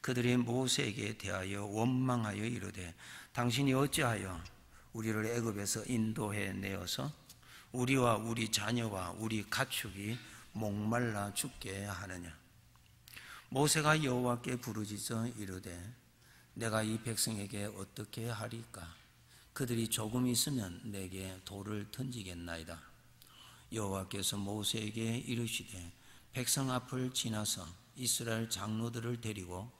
그들이 모세에게 대하여 원망하여 이르되 당신이 어찌하여 우리를 애굽에서 인도해 내어서 우리와 우리 자녀와 우리 가축이 목말라 죽게 하느냐. 모세가 여호와께 부르짖어 이르되 내가 이 백성에게 어떻게 하리까? 그들이 조금 있으면 내게 돌을 던지겠나이다. 여호와께서 모세에게 이르시되 백성 앞을 지나서 이스라엘 장로들을 데리고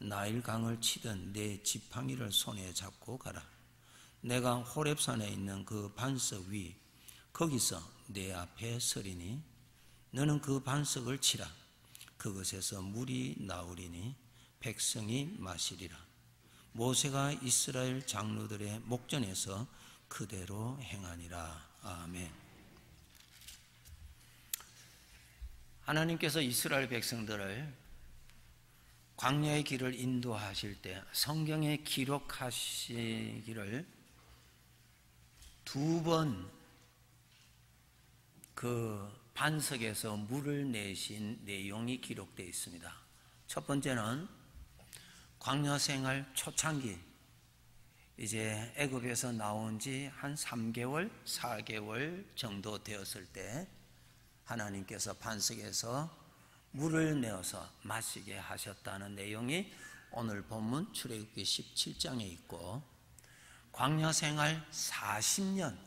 나일 강을 치던 내 지팡이를 손에 잡고 가라. 내가 호렙산에 있는 그 반석 위 거기서 내 앞에 서리니 너는 그 반석을 치라. 그것에서 물이 나오리니 백성이 마시리라. 모세가 이스라엘 장로들의 목전에서 그대로 행하니라. 아멘. 하나님께서 이스라엘 백성들을 광야의 길을 인도하실 때 성경에 기록하시기를 두 번 그 반석에서 물을 내신 내용이 기록되어 있습니다. 첫 번째는 광야 생활 초창기, 이제 애굽에서 나온 지 한 3개월, 4개월 정도 되었을 때 하나님께서 반석에서 물을 내어서 마시게 하셨다는 내용이 오늘 본문 출애굽기 17장에 있고, 광야 생활 40년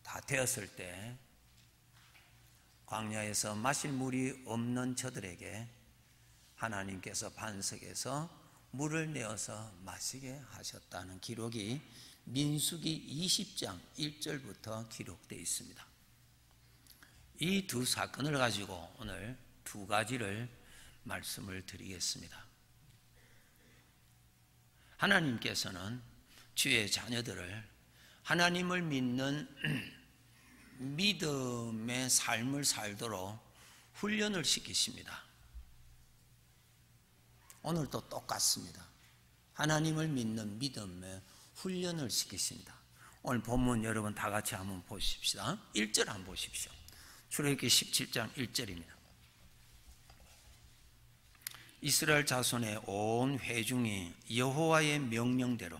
다 되었을 때 광야에서 마실 물이 없는 저들에게 하나님께서 반석에서 물을 내어서 마시게 하셨다는 기록이 민수기 20장 1절부터 기록되어 있습니다. 이 두 사건을 가지고 오늘 두 가지를 말씀을 드리겠습니다. 하나님께서는 주의 자녀들을 하나님을 믿는 믿음의 삶을 살도록 훈련을 시키십니다. 오늘도 똑같습니다. 하나님을 믿는 믿음의 훈련을 시키십니다. 오늘 본문 여러분 다 같이 한번 보십시다. 1절 한번 보십시오. 출애굽기 17장 1절입니다. 이스라엘 자손의 온 회중이 여호와의 명령대로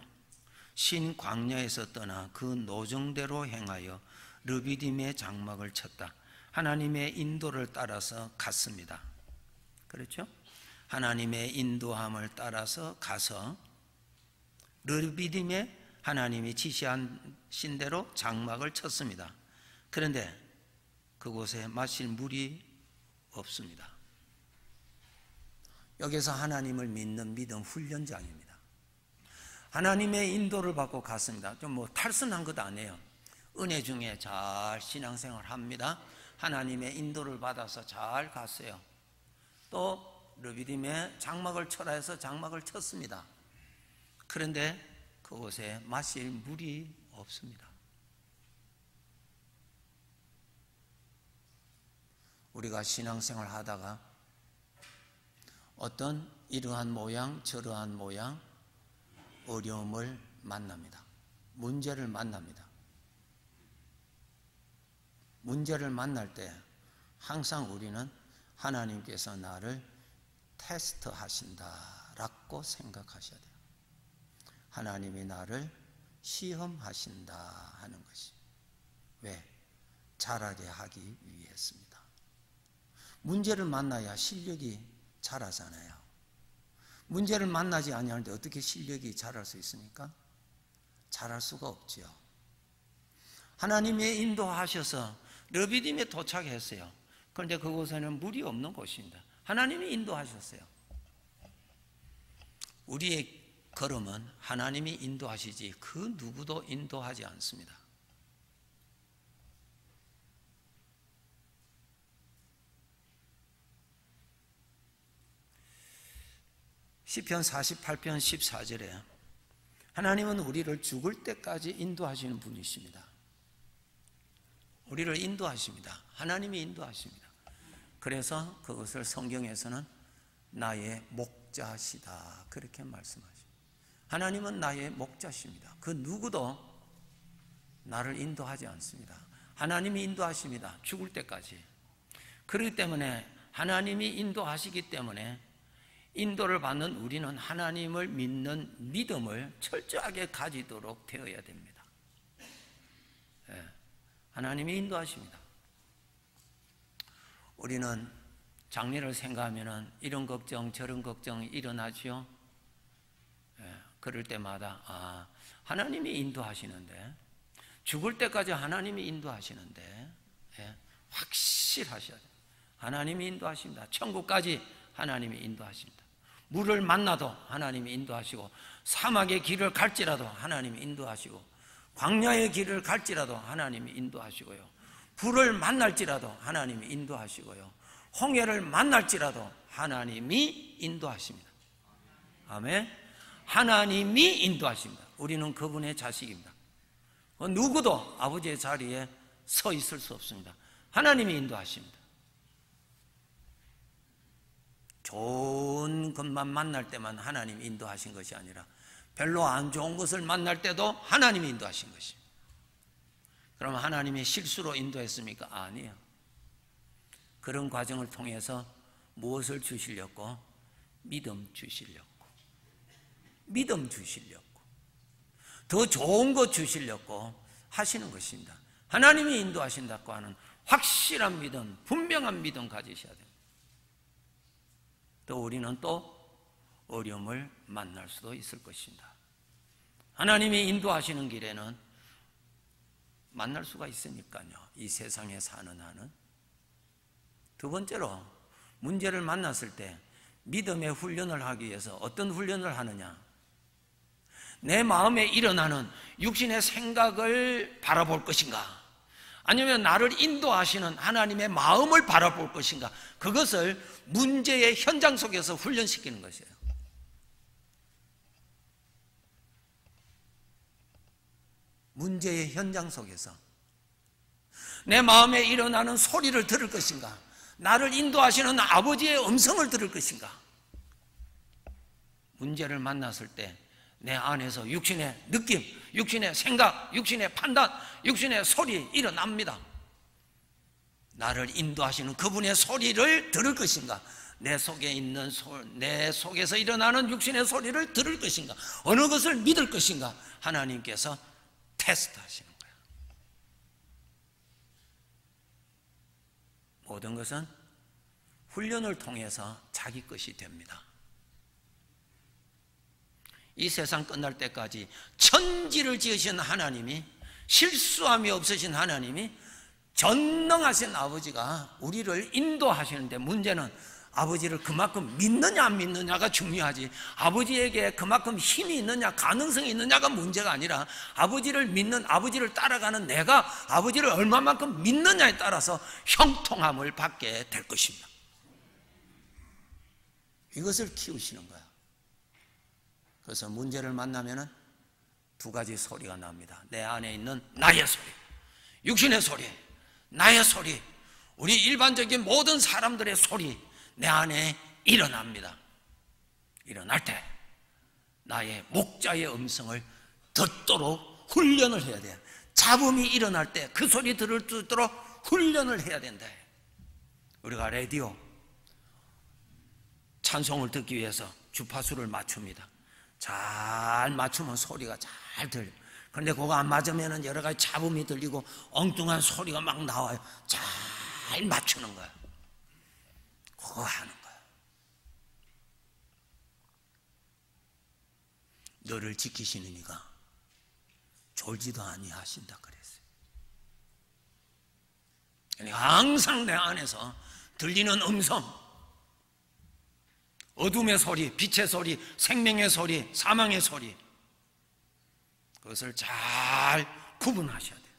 신 광야에서 떠나 그 노정대로 행하여 르비딤의 장막을 쳤다. 하나님의 인도를 따라서 갔습니다. 그렇죠? 하나님의 인도함을 따라서 가서 르비딤에 하나님이 지시하신 대로 장막을 쳤습니다. 그런데 그곳에 마실 물이 없습니다. 여기서 하나님을 믿는 믿음 훈련장입니다. 하나님의 인도를 받고 갔습니다. 좀 탈선한 것 아니에요. 은혜 중에 잘 신앙생활 합니다. 하나님의 인도를 받아서 잘 갔어요. 또 르비딤에 장막을 쳐라 해서 장막을 쳤습니다. 그런데 그곳에 마실 물이 없습니다. 우리가 신앙생활 하다가 어떤 이러한 모양 저러한 모양 어려움을 만납니다. 문제를 만납니다. 문제를 만날 때 항상 우리는 하나님께서 나를 테스트 하신다라고 생각하셔야 돼요. 하나님이 나를 시험하신다 하는 것이. 왜? 잘하게 하기 위해서입니다. 문제를 만나야 실력이 자라잖아요. 문제를 만나지 아니하는데 어떻게 실력이 자랄 수 있습니까? 자랄 수가 없지요. 하나님의 인도하셔서 르비딤에 도착했어요. 그런데 그곳에는 물이 없는 곳입니다. 하나님이 인도하셨어요. 우리의 걸음은 하나님이 인도하시지 그 누구도 인도하지 않습니다. 시편 48편 14절에 하나님은 우리를 죽을 때까지 인도하시는 분이십니다. 우리를 인도하십니다. 하나님이 인도하십니다. 그래서 그것을 성경에서는 나의 목자시다 그렇게 말씀하십니다. 하나님은 나의 목자십니다. 그 누구도 나를 인도하지 않습니다. 하나님이 인도하십니다. 죽을 때까지. 그렇기 때문에 하나님이 인도하시기 때문에 인도를 받는 우리는 하나님을 믿는 믿음을 철저하게 가지도록 되어야 됩니다. 예, 하나님이 인도하십니다. 우리는 장래를 생각하면 이런 걱정 저런 걱정이 일어나죠. 예, 그럴 때마다 하나님이 인도하시는데, 죽을 때까지 하나님이 인도하시는데, 예, 확실하셔야 돼요. 하나님이 인도하십니다. 천국까지 하나님이 인도하십니다. 물을 만나도 하나님이 인도하시고, 사막의 길을 갈지라도 하나님이 인도하시고, 광야의 길을 갈지라도 하나님이 인도하시고요, 불을 만날지라도 하나님이 인도하시고요, 홍해를 만날지라도 하나님이 인도하십니다. 아멘. 하나님이 인도하십니다. 우리는 그분의 자식입니다. 누구도 아버지의 자리에 서 있을 수 없습니다. 하나님이 인도하십니다. 좋은 것만 만날 때만 하나님이 인도하신 것이 아니라 별로 안 좋은 것을 만날 때도 하나님이 인도하신 것입니다. 그러면 하나님이 실수로 인도했습니까? 아니에요. 그런 과정을 통해서 무엇을 주시려고? 믿음 주시려고, 믿음 주시려고, 더 좋은 것 주시려고 하시는 것입니다. 하나님이 인도하신다고 하는 확실한 믿음, 분명한 믿음 가지셔야 됩니다. 또 우리는 또 어려움을 만날 수도 있을 것입니다. 하나님이 인도하시는 길에는 만날 수가 있으니까요, 이 세상에 사는 한은. 두 번째로, 문제를 만났을 때 믿음의 훈련을 하기 위해서 어떤 훈련을 하느냐? 내 마음에 일어나는 육신의 생각을 바라볼 것인가? 아니면 나를 인도하시는 하나님의 마음을 바라볼 것인가? 그것을 문제의 현장 속에서 훈련시키는 것이에요. 문제의 현장 속에서 내 마음에 일어나는 소리를 들을 것인가? 나를 인도하시는 아버지의 음성을 들을 것인가? 문제를 만났을 때 내 안에서 육신의 느낌, 육신의 생각, 육신의 판단, 육신의 소리 일어납니다. 나를 인도하시는 그분의 소리를 들을 것인가? 내 속에 있는 내 속에서 일어나는 육신의 소리를 들을 것인가? 어느 것을 믿을 것인가? 하나님께서 테스트하시는 거예요. 모든 것은 훈련을 통해서 자기 것이 됩니다. 이 세상 끝날 때까지 천지를 지으신 하나님이, 실수함이 없으신 하나님이, 전능하신 아버지가 우리를 인도하시는데, 문제는 아버지를 그만큼 믿느냐 안 믿느냐가 중요하지, 아버지에게 그만큼 힘이 있느냐 가능성이 있느냐가 문제가 아니라, 아버지를 믿는, 아버지를 따라가는 내가 아버지를 얼마만큼 믿느냐에 따라서 형통함을 받게 될 것입니다. 이것을 키우시는 거야. 그래서 문제를 만나면은 두 가지 소리가 납니다. 내 안에 있는 나의 소리, 육신의 소리, 나의 소리, 우리 일반적인 모든 사람들의 소리, 내 안에 일어납니다. 일어날 때 나의 목자의 음성을 듣도록 훈련을 해야 돼요. 잡음이 일어날 때 그 소리 들을 수 있도록 훈련을 해야 된다. 우리가 라디오 찬송을 듣기 위해서 주파수를 맞춥니다. 잘 맞추면 소리가 잘 들려요. 그런데 그거 안 맞으면 여러 가지 잡음이 들리고 엉뚱한 소리가 막 나와요. 잘 맞추는 거예요. 그거 하는 거예요. 너를 지키시는 이가 졸지도 아니하신다 그랬어요. 그러니까 항상 내 안에서 들리는 음성, 어둠의 소리, 빛의 소리, 생명의 소리, 사망의 소리, 그것을 잘 구분하셔야 돼요.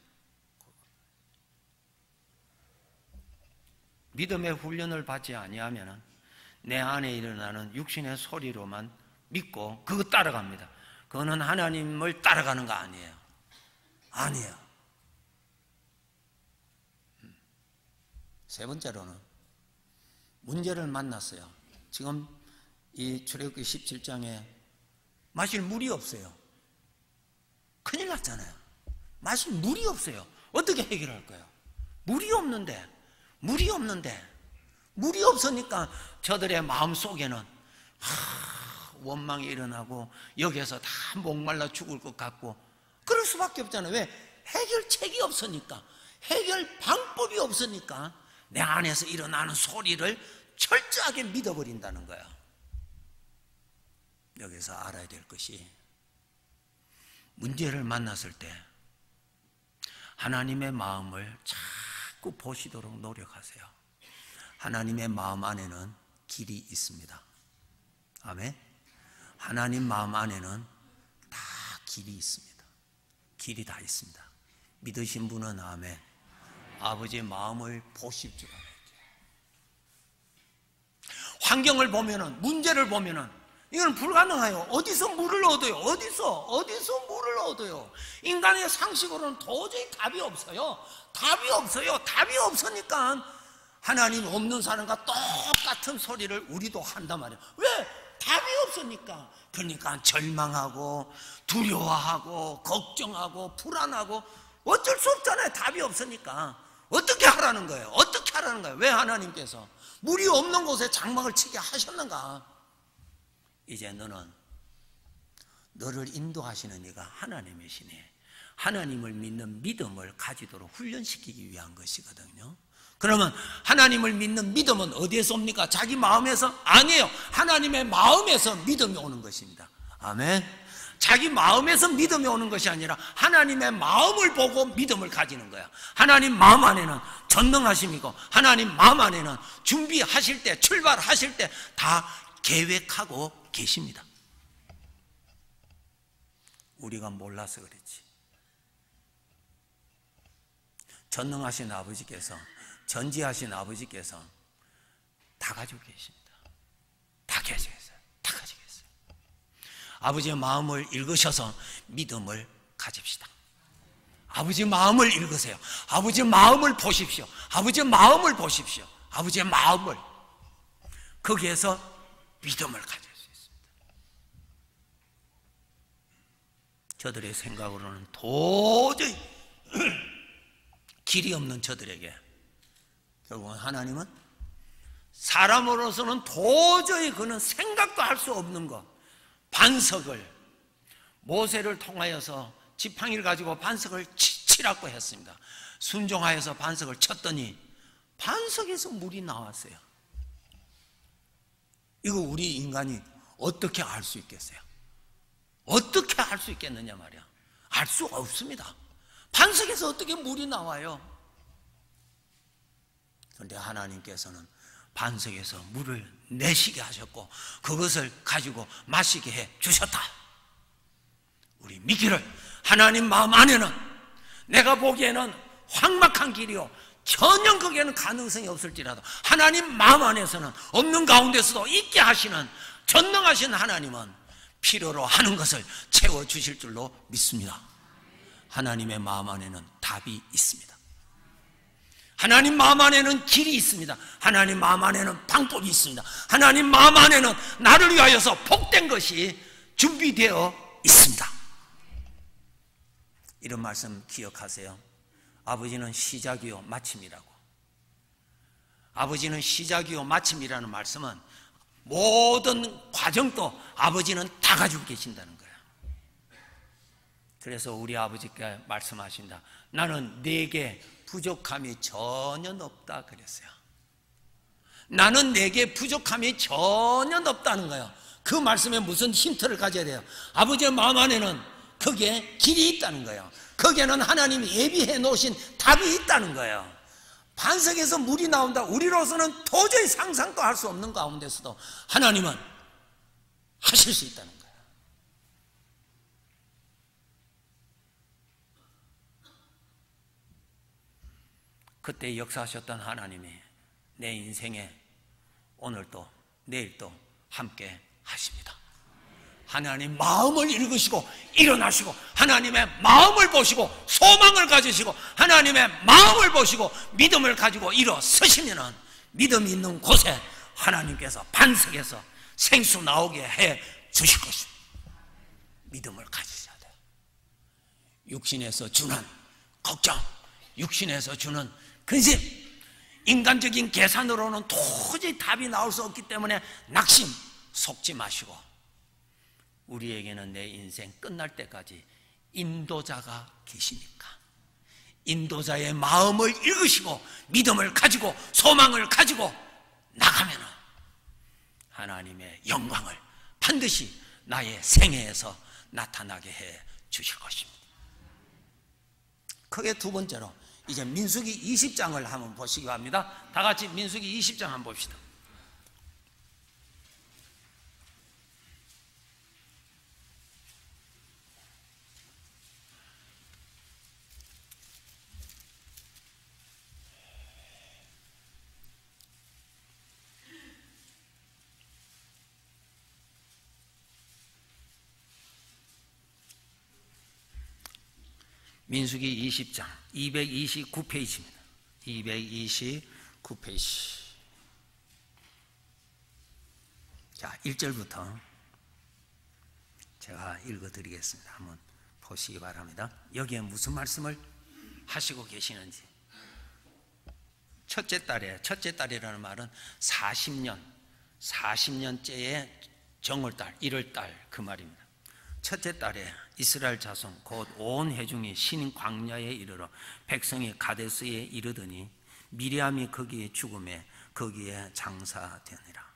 믿음의 훈련을 받지 아니하면 내 안에 일어나는 육신의 소리로만 믿고 그거 따라갑니다. 그거는 하나님을 따라가는 거 아니에요. 아니에요. 세 번째로는 문제를 만났어요. 지금 이 출애굽기 17장에 마실 물이 없어요. 큰일 났잖아요. 마실 물이 없어요. 어떻게 해결할 거예요? 물이 없는데 물이 없으니까 저들의 마음속에는 원망이 일어나고 여기에서 다 목말라 죽을 것 같고 그럴 수밖에 없잖아요. 왜? 해결책이 없으니까, 해결 방법이 없으니까 내 안에서 일어나는 소리를 철저하게 믿어버린다는 거야. 여기서 알아야 될 것이, 문제를 만났을 때 하나님의 마음을 자꾸 보시도록 노력하세요. 하나님의 마음 안에는 길이 있습니다. 아멘. 하나님 마음 안에는 다 길이 있습니다. 길이 다 있습니다. 믿으신 분은 아멘. 아버지의 마음을 보실 줄 알아야죠. 환경을 보면은, 문제를 보면은 이건 불가능해요. 어디서 물을 얻어요? 어디서 물을 얻어요? 인간의 상식으로는 도저히 답이 없어요. 답이 없어요. 답이 없으니까 하나님 없는 사람과 똑같은 소리를 우리도 한단 말이에요. 왜? 답이 없으니까. 그러니까 절망하고 두려워하고 걱정하고 불안하고 어쩔 수 없잖아요. 답이 없으니까. 어떻게 하라는 거예요? 어떻게 하라는 거예요? 왜 하나님께서 물이 없는 곳에 장막을 치게 하셨는가? 이제 너는, 너를 인도하시는 이가 하나님이시니 하나님을 믿는 믿음을 가지도록 훈련시키기 위한 것이거든요. 그러면 하나님을 믿는 믿음은 어디에서 옵니까? 자기 마음에서? 아니에요. 하나님의 마음에서 믿음이 오는 것입니다. 아멘. 자기 마음에서 믿음이 오는 것이 아니라 하나님의 마음을 보고 믿음을 가지는 거야. 하나님 마음 안에는 전능하심이고 하나님 마음 안에는 준비하실 때, 출발하실 때 다 계획하고 계십니다. 우리가 몰라서 그렇지. 전능하신 아버지께서, 전지하신 아버지께서 다 가지고 계십니다. 다 가지고 있어요. 다 가지고 있어요. 아버지의 마음을 읽으셔서 믿음을 가집시다. 아버지의 마음을 읽으세요. 아버지의 마음을 보십시오. 아버지의 마음을 보십시오. 아버지의 마음을. 거기에서 믿음을 가질 수 있습니다. 저들의 생각으로는 도저히 길이 없는 저들에게 결국은 하나님은 사람으로서는 도저히 그는 생각도 할 수 없는 것, 반석을, 모세를 통하여서 지팡이를 가지고 반석을 치라고 했습니다. 순종하여서 반석을 쳤더니 반석에서 물이 나왔어요. 이거 우리 인간이 어떻게 알 수 있겠어요? 어떻게 알 수 있겠느냐 말이야. 알 수가 없습니다. 반석에서 어떻게 물이 나와요? 그런데 하나님께서는 반석에서 물을 내시게 하셨고 그것을 가지고 마시게 해 주셨다. 우리 믿기를, 하나님 마음 안에는 내가 보기에는 황막한 길이요 전혀 거기에는 가능성이 없을지라도 하나님 마음 안에서는 없는 가운데서도 있게 하시는 전능하신 하나님은 필요로 하는 것을 채워주실 줄로 믿습니다. 하나님의 마음 안에는 답이 있습니다. 하나님 마음 안에는 길이 있습니다. 하나님 마음 안에는 방법이 있습니다. 하나님 마음 안에는 나를 위하여서 복된 것이 준비되어 있습니다. 이런 말씀 기억하세요. 아버지는 시작이요 마침이라고. 아버지는 시작이요 마침이라는 말씀은 모든 과정도 아버지는 다 가지고 계신다는 거예요. 그래서 우리 아버지께 말씀하신다. 나는 내게 부족함이 전혀 없다 그랬어요. 나는 내게 부족함이 전혀 없다는 거예요. 그 말씀에 무슨 힌트를 가져야 돼요? 아버지의 마음 안에는 거기에 길이 있다는 거예요. 거기에는 하나님이 예비해 놓으신 답이 있다는 거예요. 반석에서 물이 나온다. 우리로서는 도저히 상상도 할 수 없는 가운데서도 하나님은 하실 수 있다는 거예요. 그때 역사하셨던 하나님이 내 인생에 오늘도 내일도 함께 하십니다. 하나님 마음을 읽으시고 일어나시고 하나님의 마음을 보시고 소망을 가지시고 하나님의 마음을 보시고 믿음을 가지고 일어서시면 믿음이 있는 곳에 하나님께서 반석에서 생수 나오게 해 주실 것입니다. 믿음을 가지셔야 돼요. 육신에서 주는 걱정, 육신에서 주는 근심, 인간적인 계산으로는 도저히 답이 나올 수 없기 때문에 낙심, 속지 마시고 우리에게는 내 인생 끝날 때까지 인도자가 계시니까 인도자의 마음을 읽으시고 믿음을 가지고 소망을 가지고 나가면 하나님의 영광을 반드시 나의 생애에서 나타나게 해 주실 것입니다. 크게 두 번째로 이제 민수기 20장을 한번 보시기 바랍니다. 다 같이 민수기 20장 한번 봅시다. 민수기 20장 229페이지입니다. 229페이지. 자, 1절부터 제가 읽어드리겠습니다. 한번 보시기 바랍니다. 여기에 무슨 말씀을 하시고 계시는지. 첫째 딸이라는 말은 40년째의 정월달, 1월달 그 말입니다. 첫째 달에 이스라엘 자손 곧 온 회중이 신 광야에 이르러 백성이 가데스에 이르더니 미리암이 거기에 죽음에 거기에 장사되니라.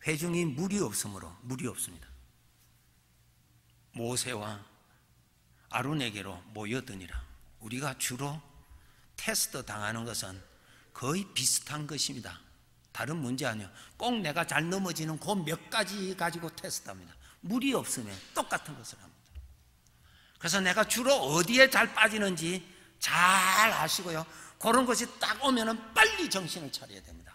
회중이 물이 없으므로 물이 없습니다. 모세와 아론에게로 모여드니라. 우리가 주로 테스트 당하는 것은 거의 비슷한 것입니다. 다른 문제 아니에요. 꼭 내가 잘 넘어지는 그 몇 가지 가지고 테스트합니다. 물이 없으면 똑같은 것을 합니다. 그래서 내가 주로 어디에 잘 빠지는지 잘 아시고요. 그런 것이 딱 오면은 빨리 정신을 차려야 됩니다.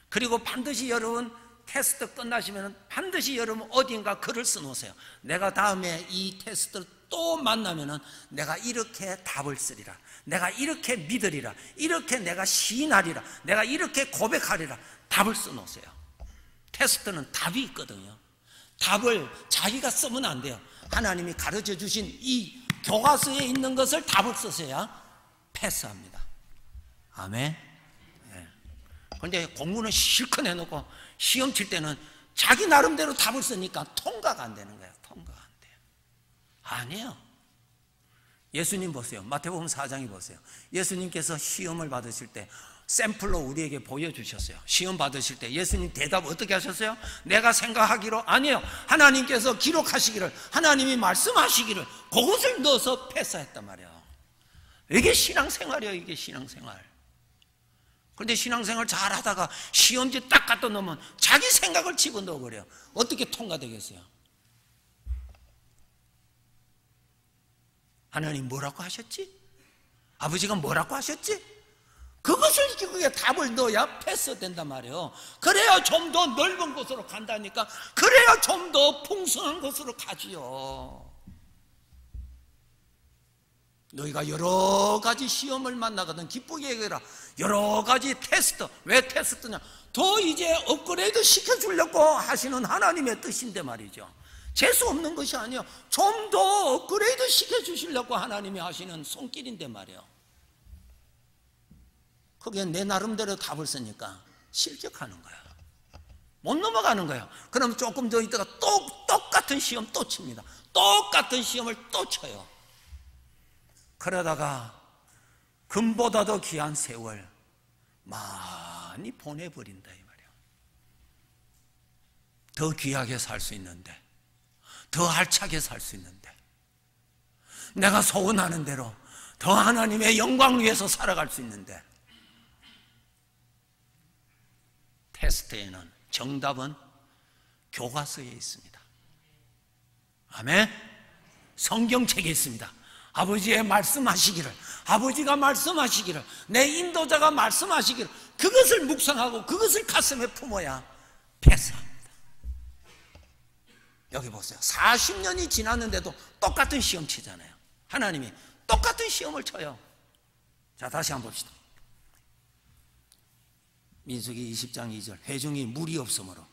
그리고 반드시 여러분 테스트 끝나시면은 반드시 여러분 어딘가 글을 써놓으세요. 내가 다음에 이 테스트를 또 만나면은 내가 이렇게 답을 쓰리라. 내가 이렇게 믿으리라. 이렇게 내가 시인하리라. 내가 이렇게 고백하리라. 답을 써놓으세요. 테스트는 답이 있거든요. 답을 자기가 쓰면 안 돼요. 하나님이 가르쳐 주신 이 교과서에 있는 것을 답을 쓰셔야 패스합니다. 아멘. 네. 그런데 공부는 실컷 해놓고 시험 칠 때는 자기 나름대로 답을 쓰니까 통과가 안 되는 거예요. 통과가 안 돼요. 아니에요. 예수님 보세요. 마태복음 4장에 보세요. 예수님께서 시험을 받으실 때 샘플로 우리에게 보여주셨어요. 시험 받으실 때 예수님 대답 어떻게 하셨어요? 내가 생각하기로 아니에요. 하나님께서 기록하시기를, 하나님이 말씀하시기를 그것을 넣어서 패스했단 말이에요. 이게 신앙생활이에요. 이게 신앙생활. 그런데 신앙생활 잘하다가 시험지 딱 갖다 놓으면 자기 생각을 집어넣어 버려요. 어떻게 통과되겠어요? 하나님 뭐라고 하셨지? 아버지가 뭐라고 하셨지? 그것을 그게 답을 넣어야 패스된단 말이에요. 그래야 좀 더 넓은 곳으로 간다니까. 그래야 좀 더 풍성한 곳으로 가지요. 너희가 여러 가지 시험을 만나거든 기쁘게 얘기해라. 여러 가지 테스트. 왜 테스트냐? 더 이제 업그레이드 시켜주려고 하시는 하나님의 뜻인데 말이죠. 재수 없는 것이 아니에요. 좀 더 업그레이드 시켜주시려고 하나님이 하시는 손길인데 말이에요. 그게 내 나름대로 답을 쓰니까 실격하는 거야. 못 넘어가는 거야. 그럼 조금 더 있다가 똑같은 시험 또 칩니다. 똑같은 시험을 또 쳐요. 그러다가 금보다 더 귀한 세월 많이 보내버린다 이 말이야. 더 귀하게 살 수 있는데, 더 알차게 살 수 있는데, 내가 소원하는 대로 더 하나님의 영광 위해서 살아갈 수 있는데, 테스트에는 정답은 교과서에 있습니다. 아멘. 성경책에 있습니다. 아버지의 말씀하시기를, 아버지가 말씀하시기를, 내 인도자가 말씀하시기를, 그것을 묵상하고 그것을 가슴에 품어야 패스합니다. 여기 보세요. 40년이 지났는데도 똑같은 시험 치잖아요. 하나님이 똑같은 시험을 쳐요. 자, 다시 한번 봅시다. 민수기 20장 2절. 회중이 물이 없으므로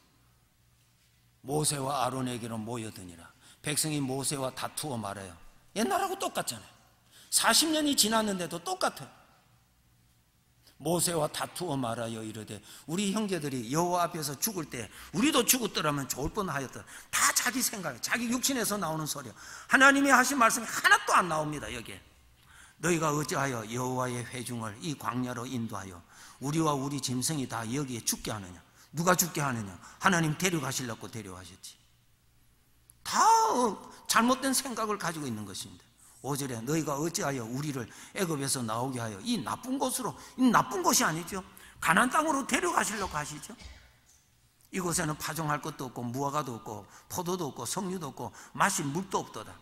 모세와 아론에게로 모여드니라. 백성이 모세와 다투어 말해요. 옛날하고 똑같잖아요. 40년이 지났는데도 똑같아요. 모세와 다투어 말하여 이르되 우리 형제들이 여호와 앞에서 죽을 때 우리도 죽었더라면 좋을 뻔하였다. 다 자기 생각, 자기 육신에서 나오는 소리야. 하나님이 하신 말씀이 하나도 안 나옵니다. 여기에 너희가 어찌하여 여호와의 회중을 이 광야로 인도하여 우리와 우리 짐승이 다 여기에 죽게 하느냐? 누가 죽게 하느냐? 하나님 데려가시려고 데려가셨지. 다 잘못된 생각을 가지고 있는 것입니다. 5절에 너희가 어찌하여 우리를 애굽에서 나오게 하여 이 나쁜 곳으로, 이 나쁜 곳이 아니죠. 가나안 땅으로 데려가시려고 하시죠. 이곳에는 파종할 것도 없고 무화과도 없고 포도도 없고 석류도 없고 마실 물도 없도다.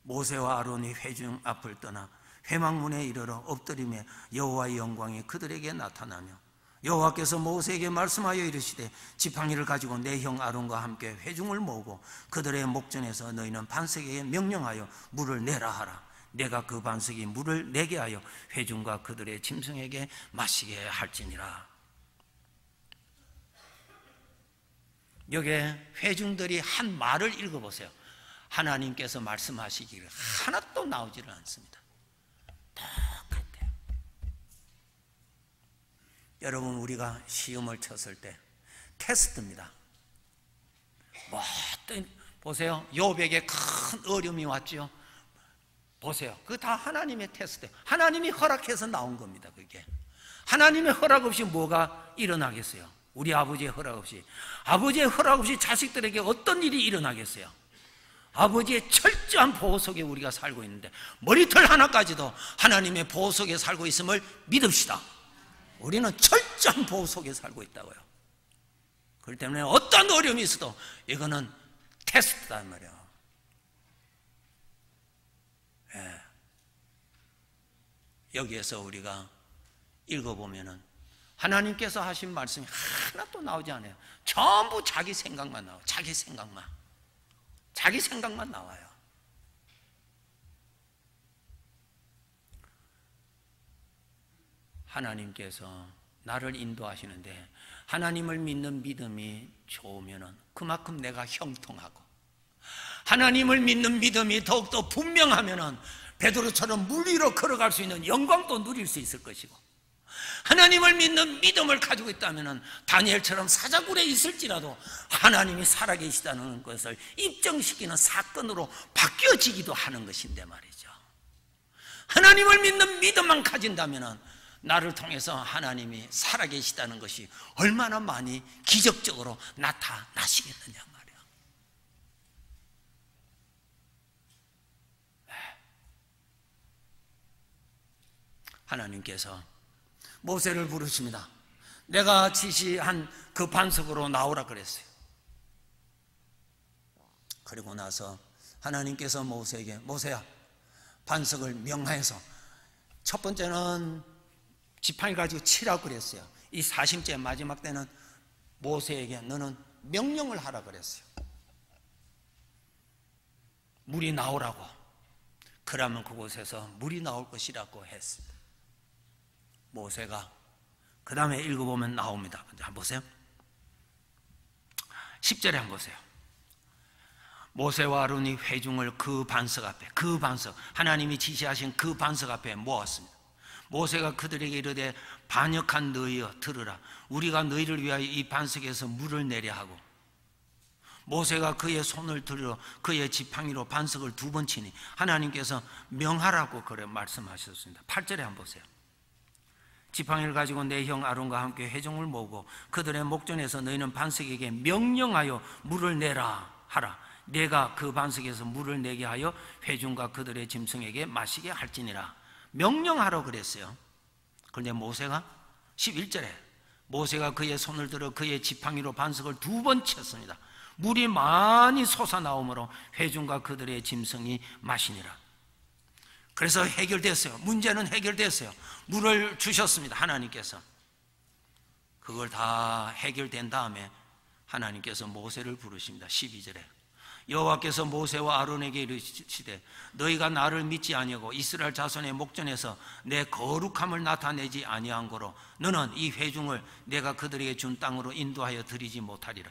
모세와 아론이 회중 앞을 떠나 회막문에 이르러 엎드리며 여호와의 영광이 그들에게 나타나며 여호와께서 모세에게 말씀하여 이르시되 지팡이를 가지고 내 형 아론과 함께 회중을 모으고 그들의 목전에서 너희는 반석에게 명령하여 물을 내라 하라. 내가 그 반석이 물을 내게 하여 회중과 그들의 짐승에게 마시게 할지니라. 여기에 회중들이 한 말을 읽어보세요. 하나님께서 말씀하시기를 하나도 나오지를 않습니다. 똑같아요. 여러분, 우리가 시험을 쳤을 때 테스트입니다. 뭐 보세요. 욥에게 큰 어려움이 왔죠. 보세요. 그거 다 하나님의 테스트. 하나님이 허락해서 나온 겁니다. 그게 하나님의 허락 없이 뭐가 일어나겠어요? 우리 아버지의 허락 없이, 아버지의 허락 없이 자식들에게 어떤 일이 일어나겠어요? 아버지의 철저한 보호 속에 우리가 살고 있는데 머리털 하나까지도 하나님의 보호 속에 살고 있음을 믿읍시다. 우리는 철저한 보호 속에 살고 있다고요. 그렇기 때문에 어떤 어려움이 있어도 이거는 테스트다 말이야. 예. 여기에서 우리가 읽어보면은 하나님께서 하신 말씀이 하나도 나오지 않아요. 전부 자기 생각만 나와요. 자기 생각만 나와요. 하나님께서 나를 인도하시는데 하나님을 믿는 믿음이 좋으면 그만큼 내가 형통하고, 하나님을 믿는 믿음이 더욱더 분명하면 베드로처럼 물 위로 걸어갈 수 있는 영광도 누릴 수 있을 것이고, 하나님을 믿는 믿음을 가지고 있다면 다니엘처럼 사자굴에 있을지라도 하나님이 살아계시다는 것을 입증시키는 사건으로 바뀌어지기도 하는 것인데 말이죠. 하나님을 믿는 믿음만 가진다면 나를 통해서 하나님이 살아계시다는 것이 얼마나 많이 기적적으로 나타나시겠느냐 말이야. 하나님께서 모세를 부르십니다. 내가 지시한 그 반석으로 나오라 그랬어요. 그리고 나서 하나님께서 모세에게, 모세야, 반석을 명하여서, 첫 번째는 지팡이 가지고 치라고 그랬어요. 이 40째 마지막 때는 모세에게 너는 명령을 하라 그랬어요. 물이 나오라고. 그러면 그곳에서 물이 나올 것이라고 했습니다. 모세가 그 다음에 읽어보면 나옵니다. 한번 보세요. 10절에 한번 보세요. 모세와 아론이 회중을 그 반석 앞에, 그 반석, 하나님이 지시하신 그 반석 앞에 모았습니다. 모세가 그들에게 이르되 반역한 너희여 들으라. 우리가 너희를 위하여 이 반석에서 물을 내려 하고, 모세가 그의 손을 들어 그의 지팡이로 반석을 2번 치니 하나님께서 명하라고 그래 말씀하셨습니다. 8절에 한번 보세요. 지팡이를 가지고 내 형 아론과 함께 회중을 모으고 그들의 목전에서 너희는 반석에게 명령하여 물을 내라 하라. 내가 그 반석에서 물을 내게 하여 회중과 그들의 짐승에게 마시게 할지니라. 명령하라고 그랬어요. 그런데 모세가 11절에 모세가 그의 손을 들어 그의 지팡이로 반석을 2번 쳤습니다. 물이 많이 솟아나오므로 회중과 그들의 짐승이 마시니라. 그래서 해결됐어요. 문제는 해결됐어요. 물을 주셨습니다. 하나님께서. 그걸 다 해결된 다음에 하나님께서 모세를 부르십니다. 12절에 여호와께서 모세와 아론에게 이르시되 너희가 나를 믿지 아니하고 이스라엘 자손의 목전에서 내 거룩함을 나타내지 아니한 거로 너는 이 회중을 내가 그들에게 준 땅으로 인도하여 드리지 못하리라.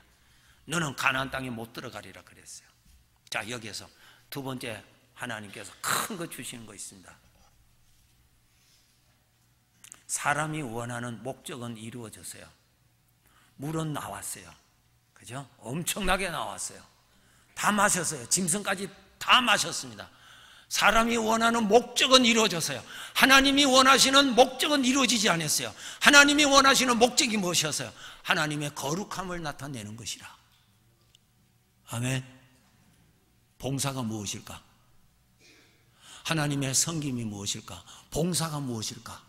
너는 가나안 땅에 못 들어가리라 그랬어요. 자, 여기에서 두 번째 하나님께서 큰 거 주시는 거 있습니다. 사람이 원하는 목적은 이루어졌어요. 물은 나왔어요. 그죠? 엄청나게 나왔어요. 다 마셨어요. 짐승까지 다 마셨습니다. 사람이 원하는 목적은 이루어졌어요. 하나님이 원하시는 목적은 이루어지지 않았어요. 하나님이 원하시는 목적이 무엇이었어요? 하나님의 거룩함을 나타내는 것이라. 아멘. 봉사가 무엇일까? 하나님의 섬김이 무엇일까? 봉사가 무엇일까?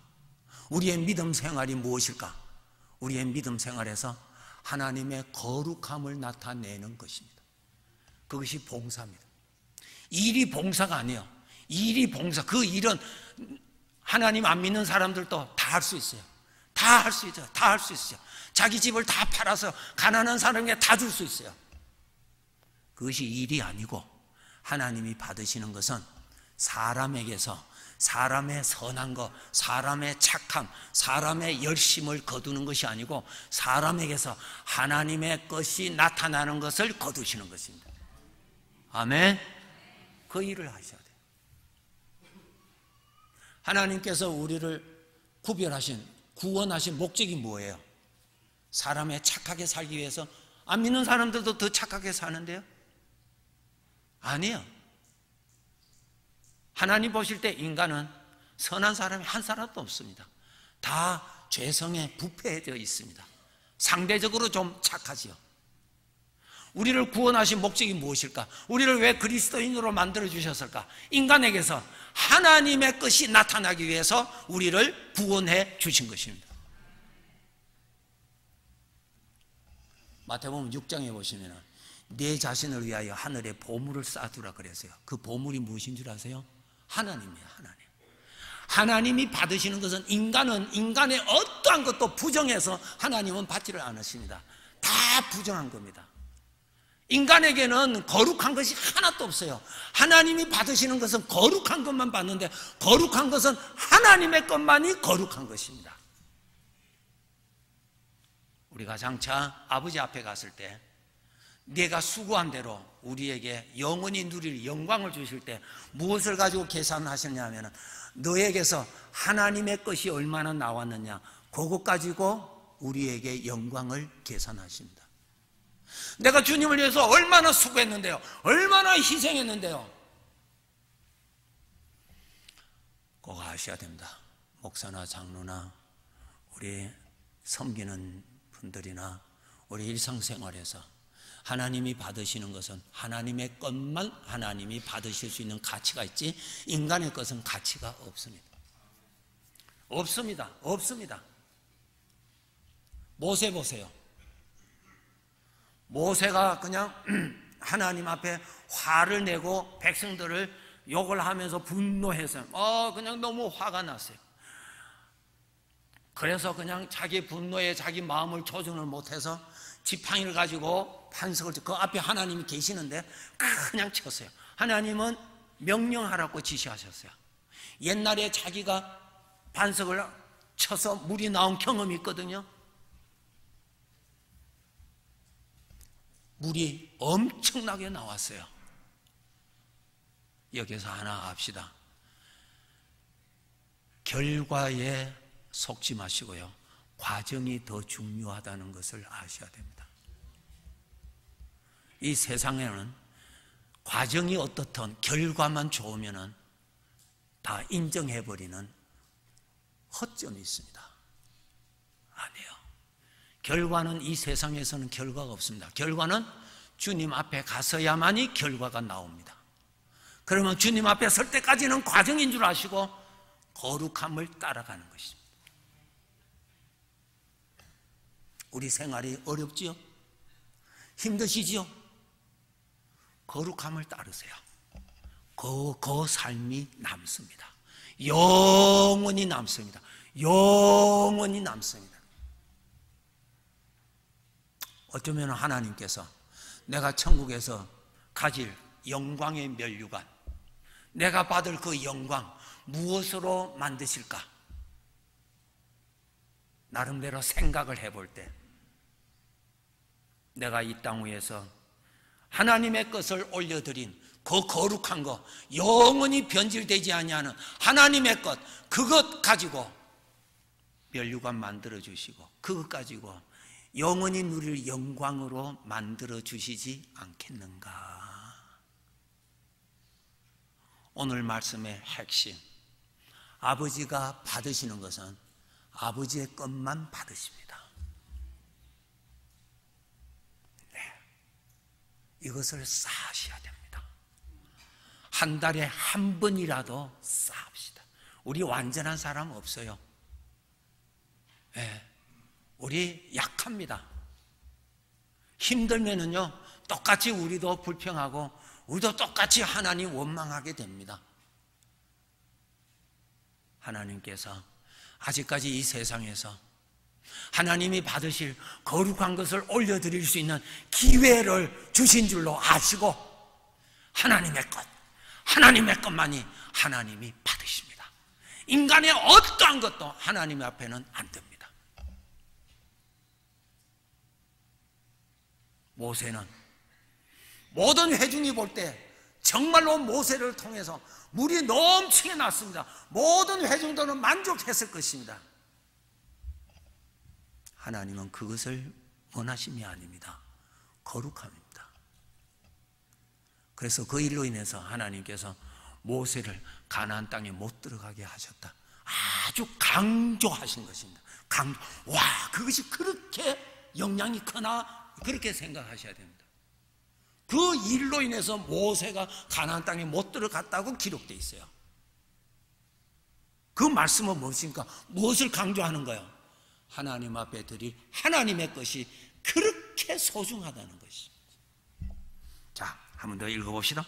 우리의 믿음 생활이 무엇일까? 우리의 믿음 생활에서 하나님의 거룩함을 나타내는 것입니다. 그것이 봉사입니다. 일이 봉사가 아니에요. 일이 봉사. 그 일은 하나님 안 믿는 사람들도 다 할 수 있어요. 다 할 수 있어요. 다 할 수 있어요. 자기 집을 다 팔아서 가난한 사람에게 다 줄 수 있어요. 그것이 일이 아니고 하나님이 받으시는 것은 사람에게서 사람의 선한 것, 사람의 착함, 사람의 열심을 거두는 것이 아니고 사람에게서 하나님의 것이 나타나는 것을 거두시는 것입니다. 아멘. 그 일을 하셔야 돼요. 하나님께서 우리를 구별하신, 구원하신 목적이 뭐예요? 사람의 착하게 살기 위해서. 안 믿는 사람들도 더 착하게 사는데요? 아니에요. 하나님 보실 때 인간은 선한 사람이 한 사람도 없습니다. 다 죄성에 부패되어 있습니다. 상대적으로 좀 착하지요. 우리를 구원하신 목적이 무엇일까? 우리를 왜 그리스도인으로 만들어 주셨을까? 인간에게서 하나님의 것이 나타나기 위해서 우리를 구원해 주신 것입니다. 마태복음 6장에 보시면 내 자신을 위하여 하늘에 보물을 쌓아두라 그랬어요. 그 보물이 무엇인 줄 아세요? 하나님이에요. 하나님. 하나님이 받으시는 것은 인간은 인간의 어떠한 것도 부정해서 하나님은 받지를 않으십니다. 다 부정한 겁니다. 인간에게는 거룩한 것이 하나도 없어요. 하나님이 받으시는 것은 거룩한 것만 받는데 거룩한 것은 하나님의 것만이 거룩한 것입니다. 우리가 장차 아버지 앞에 갔을 때 네가 수고한 대로 우리에게 영원히 누릴 영광을 주실 때 무엇을 가지고 계산하셨냐면 너에게서 하나님의 것이 얼마나 나왔느냐 그것 가지고 우리에게 영광을 계산하십니다. 내가 주님을 위해서 얼마나 수고했는데요, 얼마나 희생했는데요. 꼭 아셔야 됩니다. 목사나 장로나 우리 섬기는 분들이나 우리 일상생활에서 하나님이 받으시는 것은 하나님의 것만 하나님이 받으실 수 있는 가치가 있지 인간의 것은 가치가 없습니다. 없습니다. 없습니다. 모세 보세요. 모세가 그냥 하나님 앞에 화를 내고 백성들을 욕을 하면서 분노해서 그냥 너무 화가 났어요. 그래서 그냥 자기 분노에 자기 마음을 조정을 못해서 지팡이를 가지고 반석을 그 앞에 하나님이 계시는데 그냥 쳤어요. 하나님은 명령하라고 지시하셨어요. 옛날에 자기가 반석을 쳐서 물이 나온 경험이 있거든요. 물이 엄청나게 나왔어요. 여기서 하나 압시다. 결과에 속지 마시고요, 과정이 더 중요하다는 것을 아셔야 됩니다. 이 세상에는 과정이 어떻든 결과만 좋으면 다 인정해버리는 허점이 있습니다. 아니에요. 결과는 이 세상에서는 결과가 없습니다. 결과는 주님 앞에 가서야만이 결과가 나옵니다. 그러면 주님 앞에 설 때까지는 과정인 줄 아시고 거룩함을 따라가는 것입니다. 우리 생활이 어렵지요? 힘드시지요? 거룩함을 따르세요. 그 삶이 남습니다. 영원히 남습니다. 영원히 남습니다. 어쩌면 하나님께서 내가 천국에서 가질 영광의 면류관, 내가 받을 그 영광 무엇으로 만드실까? 나름대로 생각을 해볼 때 내가 이 땅 위에서 하나님의 것을 올려드린 그 거룩한 것, 영원히 변질되지 아니하는 하나님의 것, 그것 가지고 멸류관 만들어 주시고 그것 가지고 영원히 누릴 영광으로 만들어 주시지 않겠는가? 오늘 말씀의 핵심, 아버지가 받으시는 것은 아버지의 것만 받으십니다. 네, 이것을 쌓으셔야 됩니다. 한 달에 한 번이라도 쌓읍시다. 우리 완전한 사람 없어요. 네, 우리 약합니다. 힘들면은요, 똑같이 우리도 불평하고 우리도 똑같이 하나님 원망하게 됩니다. 하나님께서 아직까지 이 세상에서 하나님이 받으실 거룩한 것을 올려드릴 수 있는 기회를 주신 줄로 아시고 하나님의 것만이 하나님이 받으십니다. 인간의 어떠한 것도 하나님 앞에는 안 됩니다. 모세는 모든 회중이 볼 때 정말로 모세를 통해서 물이 넘치게 났습니다. 모든 회중들은 만족했을 것입니다. 하나님은 그것을 원하심이 아닙니다. 거룩함입니다. 그래서 그 일로 인해서 하나님께서 모세를 가나안 땅에 못 들어가게 하셨다. 아주 강조하신 것입니다. 와, 그것이 그렇게 영향이 크나? 그렇게 생각하셔야 됩니다. 그 일로 인해서 모세가 가나안 땅에 못 들어갔다고 기록되어 있어요. 그 말씀은 무엇입니까? 무엇을 강조하는 거예요? 하나님 앞에 드릴 하나님의 것이 그렇게 소중하다는 것입니다. 자, 한 번 더 읽어봅시다.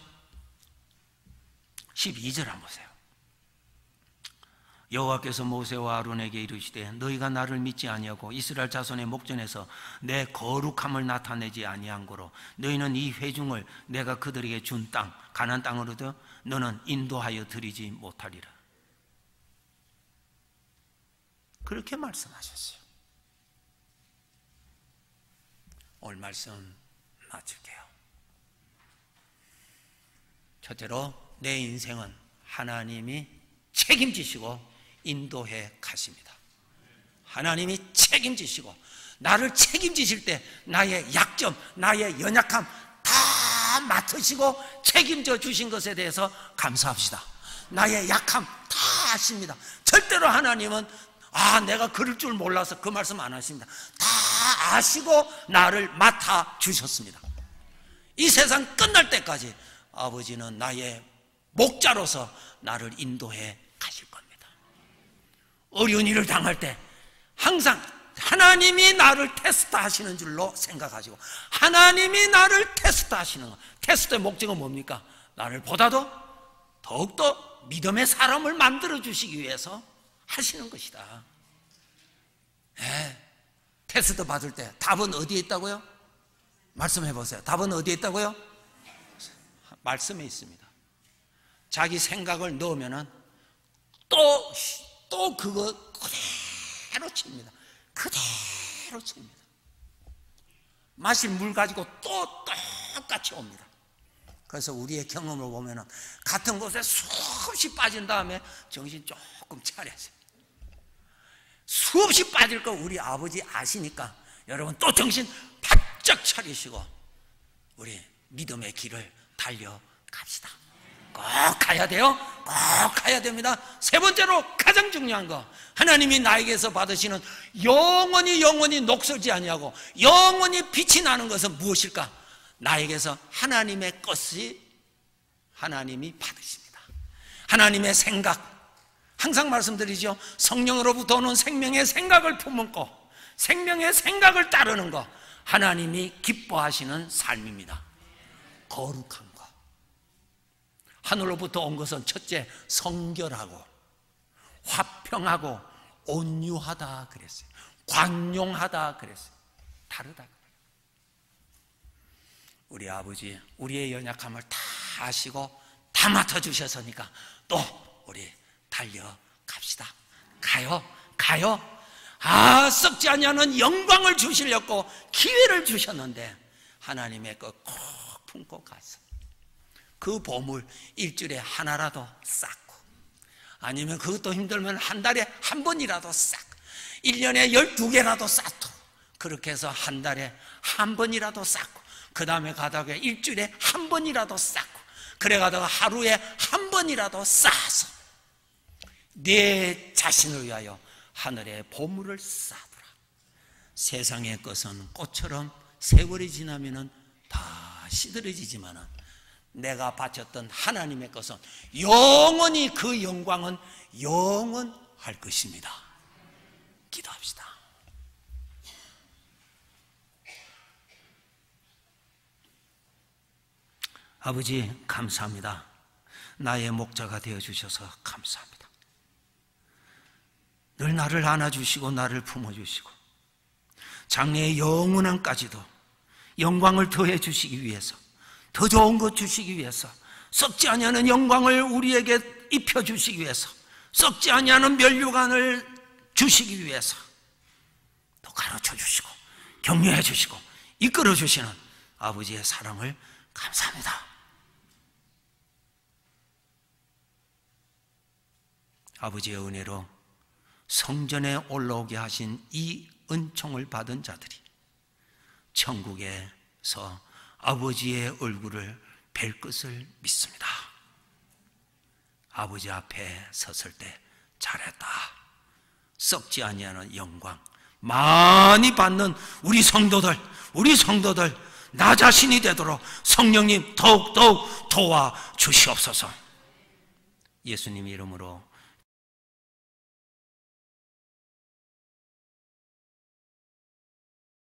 12절 한번 보세요. 여호와께서 모세와 아론에게 이르시되 너희가 나를 믿지 아니하고 이스라엘 자손의 목전에서 내 거룩함을 나타내지 아니한 고로 너희는 이 회중을 내가 그들에게 준 땅 가나안 땅으로도 너는 인도하여 드리지 못하리라. 그렇게 말씀하셨어요. 오늘 말씀 마칠게요. 첫째로 내 인생은 하나님이 책임지시고 인도해 가십니다. 하나님이 책임지시고 나를 책임지실 때 나의 약점, 나의 연약함 다 맡으시고 책임져 주신 것에 대해서 감사합시다. 나의 약함 다 아십니다. 절대로 하나님은 내가 그럴 줄 몰라서 그 말씀 안 하십니다. 다 아시고 나를 맡아 주셨습니다. 이 세상 끝날 때까지 아버지는 나의 목자로서 나를 인도해 가실 겁니다. 어려운 일을 당할 때 항상 하나님이 나를 테스트하시는 줄로 생각하시고 하나님이 나를 테스트하시는 것. 테스트의 목적은 뭡니까? 나를 보다도 더욱더 믿음의 사람을 만들어 주시기 위해서 하시는 것이다. 네. 테스트 받을 때 답은 어디에 있다고요? 말씀해 보세요. 답은 어디에 있다고요? 말씀에 있습니다. 자기 생각을 넣으면은 또 그거 그대로 칩니다. 그대로 칩니다. 마실 물 가지고 또 똑같이 옵니다. 그래서 우리의 경험을 보면은 같은 곳에 수없이 빠진 다음에 정신 조금 차려야죠. 수없이 빠질 거 우리 아버지 아시니까 여러분 또 정신 바짝 차리시고 우리 믿음의 길을 달려갑시다. 꼭 가야 돼요. 꼭 가야 됩니다. 세 번째로 가장 중요한 거, 하나님이 나에게서 받으시는 영원히 녹슬지 아니하고 영원히 빛이 나는 것은 무엇일까? 나에게서 하나님의 것이 하나님이 받으십니다. 하나님의 생각, 항상 말씀드리죠. 성령으로부터 오는 생명의 생각을 품고 생명의 생각을 따르는 것, 하나님이 기뻐하시는 삶입니다. 거룩한 것. 하늘로부터 온 것은 첫째 성결하고 화평하고 온유하다 그랬어요. 관용하다 그랬어요. 다르다. 우리 아버지 우리의 연약함을 다 아시고 다 맡아주셨으니까 또 우리 달려갑시다. 가요. 썩지 아니하는 영광을 주시려고 기회를 주셨는데 하나님의 것 꼭 품고 가서 그 보물 일주일에 하나라도 쌓고, 아니면 그것도 힘들면 한 달에 한 번이라도 쌓고, 1년에 12개라도 쌓도록, 그렇게 해서 한 달에 한 번이라도 쌓고, 그 다음에 가다가 일주일에 한 번이라도 쌓고, 그래 가다가 하루에 한 번이라도 쌓아서 내 자신을 위하여 하늘의 보물을 쌓아두라. 세상의 것은 꽃처럼 세월이 지나면 다 시들어지지만 내가 바쳤던 하나님의 것은 영원히, 그 영광은 영원할 것입니다. 기도합시다. 아버지, 감사합니다. 나의 목자가 되어주셔서 감사합니다. 늘 나를 안아주시고 나를 품어주시고 장래의 영원함까지도 영광을 더해 주시기 위해서, 더 좋은 것 주시기 위해서, 썩지 아니하는 영광을 우리에게 입혀주시기 위해서, 썩지 아니하는 면류관을 주시기 위해서 또 가르쳐 주시고 격려해 주시고 이끌어 주시는 아버지의 사랑을 감사합니다. 아버지의 은혜로 성전에 올라오게 하신 이 은총을 받은 자들이 천국에서 아버지의 얼굴을 뵐 것을 믿습니다. 아버지 앞에 섰을 때 잘했다, 썩지 아니하는 영광 많이 받는 우리 성도들 나 자신이 되도록 성령님 더욱더욱 도와주시옵소서. 예수님 이름으로